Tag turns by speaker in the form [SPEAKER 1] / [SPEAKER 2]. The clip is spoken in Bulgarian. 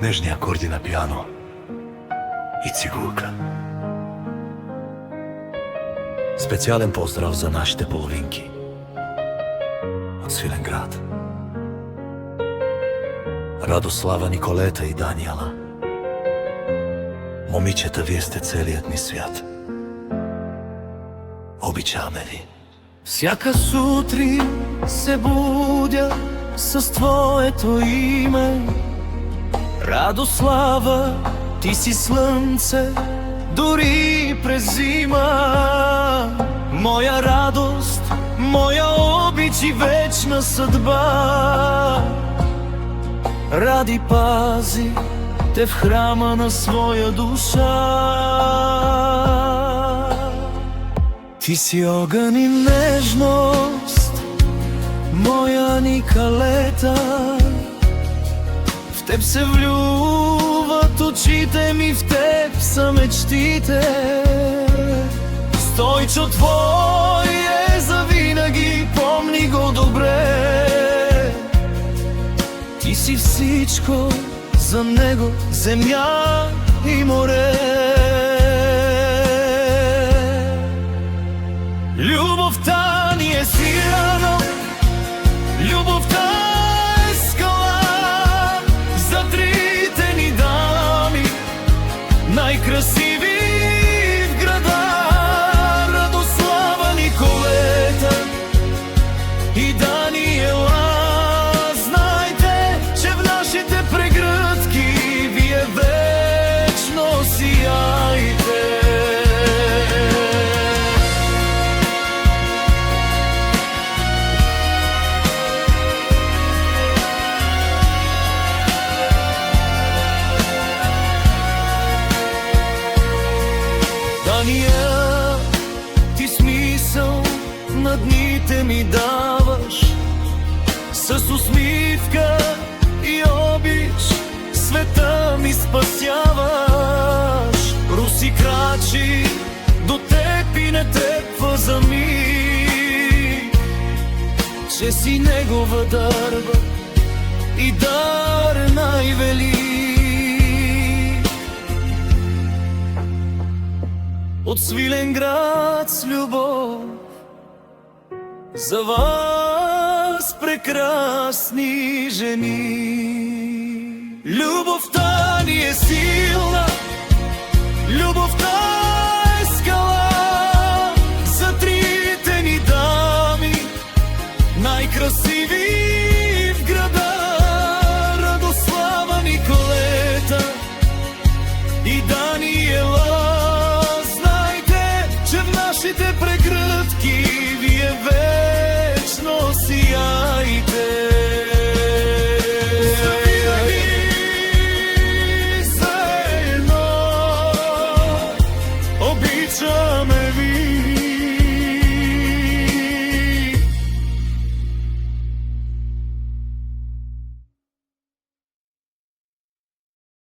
[SPEAKER 1] нежни акорди на пиано и цигулка. Специален поздрав за нашите половинки от Свиленград. Радослава, Николета и Даниела. Момичета, вие сте целият ми свят. Обичаме ви.
[SPEAKER 2] Всяка сутрин се будя с твоето име. Радослава, ти си слънце, дори през зима. Моя радост, моя обич и вечна съдба. Ради пази те в храма на своя душа. Ти си огън и нежност, моя Николета. В теб се влюват очите ми, в теб са мечтите. Стойчо твой е завинаги, помни го добре. Ти си всичко за него, земя и море. Любовта ни е силна, любовта е скала. За трите ни дами, най-красиви в града. Радослава, Николета и Даниела. Знайте, че в нашите прегръдки вие вечно сияйте. Дания, ти смисъл на дните ми даваш. С усмивка и обич света ми спасяваш. Руси крачи до теб и не тепва за миг, че си негова дарба и дар най-велик. От Свиленград с любов за вас, прекрасни жени. Любовта ни е силна, любовта